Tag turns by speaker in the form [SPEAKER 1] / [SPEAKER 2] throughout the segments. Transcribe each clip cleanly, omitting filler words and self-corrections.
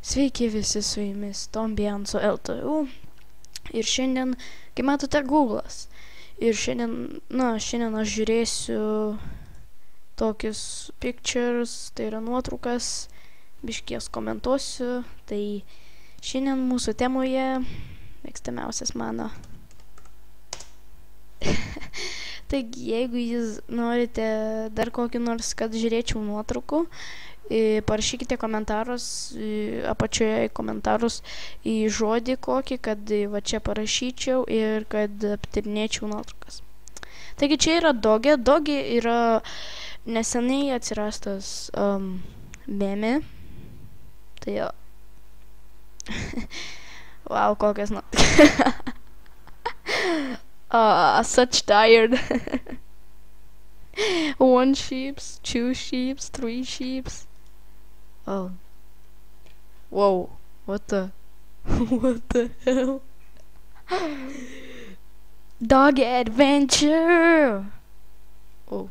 [SPEAKER 1] Sveiki visi, su jumis Tombian su LTU. Ir šiandien, kaip matote, Google'as. Ir šiandien aš žiūrėsiu tokius pictures, tai yra nuotraukas, biškies komentuosiu. Tai šiandien mūsų temoje mėgstamiausias mano. Taigi, jeigu jūs norite dar kokį nors, kad žiūrėčiau nuotraukų, parašykite komentarus, apačioje į komentarus į žodį kokį, kad va čia parašyčiau ir kad aptarinėčiau nuotraukas. Taigi čia yra Dogė. Dogė yra neseniai atsirastas meme. Tai jo. Wow, kokias nuotraukas. Such tired. 1 sheep, 2 sheep, 3 sheep. Oh. Whoa. What the? What the hell? Dog adventure! Oh.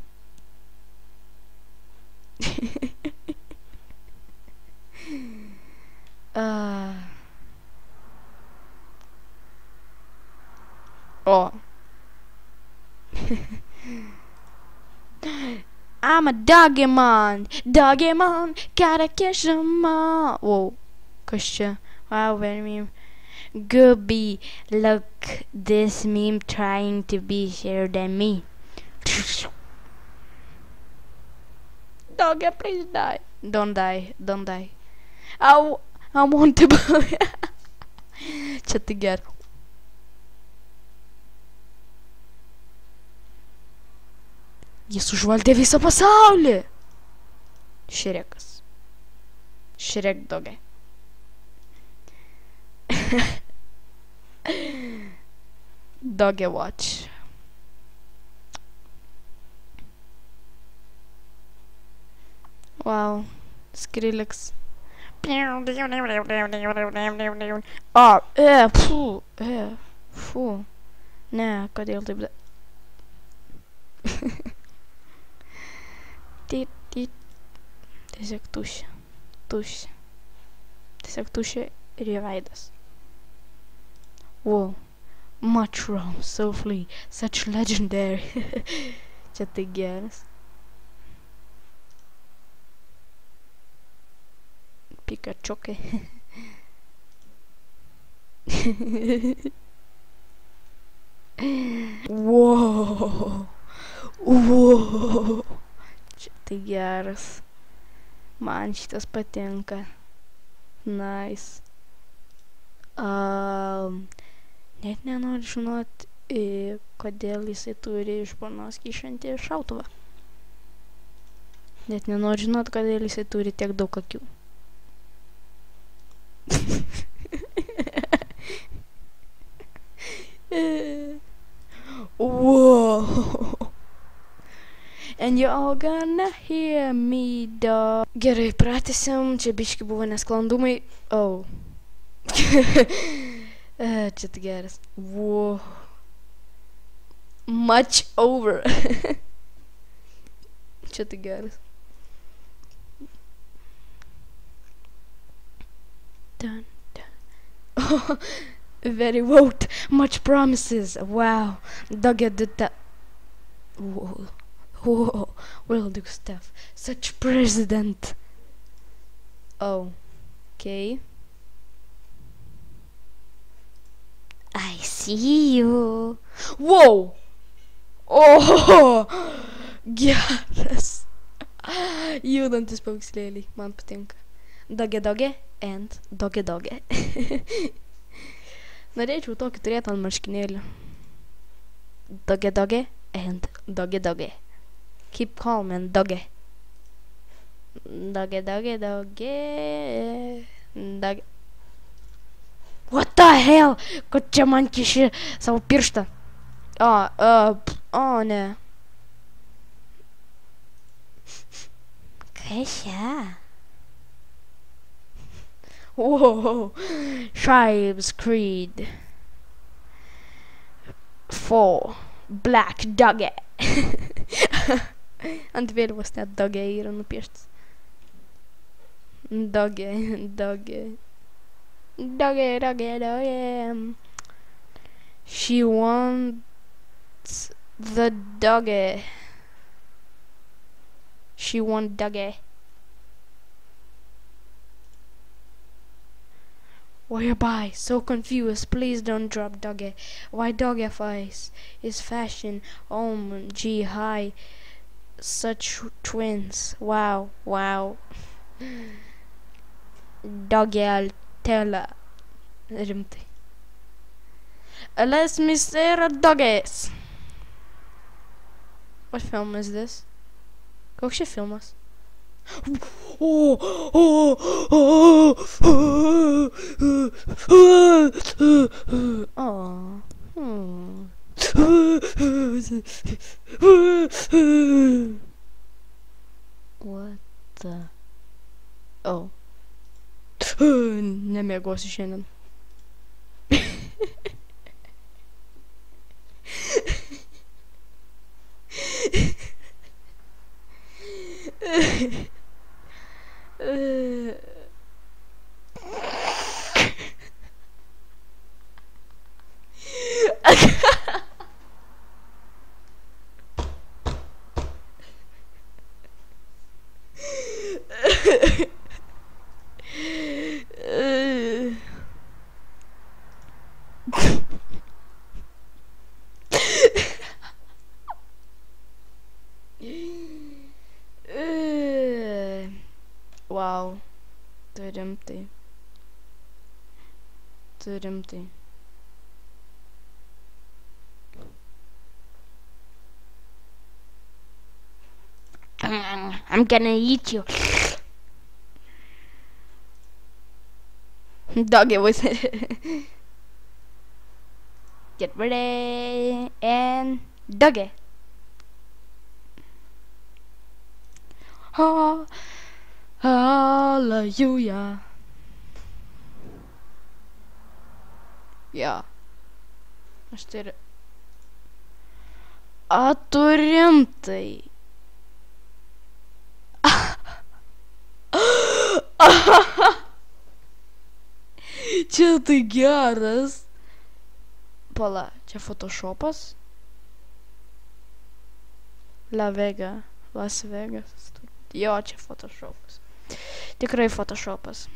[SPEAKER 1] Oh. I'm a Dogimon, gotta catch 'em all. Whoa, kas čia? Wow, very meme. Gooby, look, this meme trying to be shared than me. Doggy, please die. Don't die, don't die. I want to buy. Čia tai gerai. Jis užvaldė visą pasaulį. Šrekas. Shrek Dogė. Doggy watch. Wow. Skrillex. Fū. Ne, kodėl taip da... Tiesiog tuščia. Tiesiog tuščia ir jo veidas. Wow. Mushroom, softly, such legendary. Čia tai geras. Pikachukai. Wow. Wow. Čia tai geras. Man šitas patinka. Nice. Net nenoriu žinot, kodėl jisai turi iš burnos kyšantį šautuvą. Net nenoriu žinot, kodėl jisai turi tiek daug akių. Wow. And you all gonna hear me, dog. Gerai, pratęsiam. Čia biški buvo nesklandumai. Oh. Čia tai geras. Wow. Much over. Čia tai geras. Dun, dun. Oh, very vote. Much promises. Wow. Doggy did that. Whoa. Whoa. Will do stuff. Such president. Oh. Okay. I see you. Whoa. Oh. Geras. Judantis paukslėliai. Man patinka. Dogė and Dogė. Norėčiau tokį turėti ant marškinėlių. Dogė and Dogė. Keep calm and Dogė. Dogė. What the hell? Kad čia man kiši savo pirštą. Ne. Kas čia? Whoa. Tribes Creed 4 Black Doggy. Ant vėliavos net Doggy yra nupieštas. Doggy. Doggy, doggy, doggy. She wants the doggy. She wants doggy. Whereby, so confused, please don't drop doggy. Why doggy face is fashion, G high, such twins. Wow, wow. Doggy Altella. Rimtai. Let's Mr. Doggies. What film is this? Koks čia filmas? What the? Oh. Nemiegosiu šiandien. Wow, tai rimtai. Tai rimtai. I'm gonna eat you. Doggy was Get ready and doggy. Hallelujah. Ja. Aš tai rimtai. Čia tai geras. Pala, čia photoshopas. Las Vegas. Jo, čia photoshopas. Tikrai photoshopas.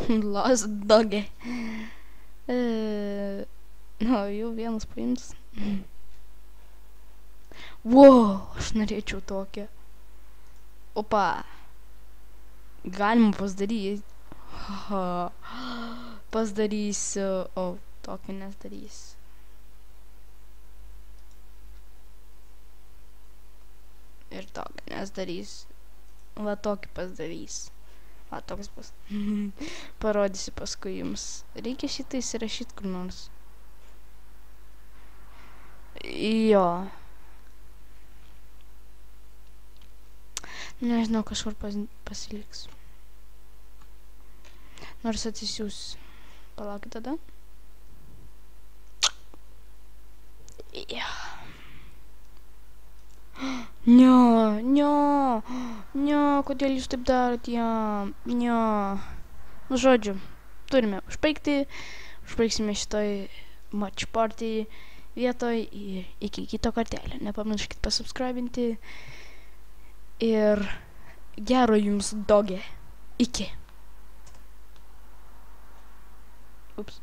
[SPEAKER 1] Lost doggy. Jau vienas paimtas. Wow, aš norėčiau tokią. Opa. Galima pasidaryti. Pasidarysiu. O, tokį nesdarysiu. Ir tokį nesdarysiu. Va tokį pasidarysiu. Va toks bus. Parodysiu paskui jums. Reikia šitą įsirašyti kur nors. Jo. Nežinau, kažkur pasiliks. Nors atsisiųs. Palaukit tada. Ne, kodėl jūs taip darot jam? Ne. Nu, žodžiu, turime užbaigti. Užbaigsime šitoj match party vietoj ir iki kito kartelio. Nepamirškit pasubscribinti. Ir gero jums dogė. Iki. Ups.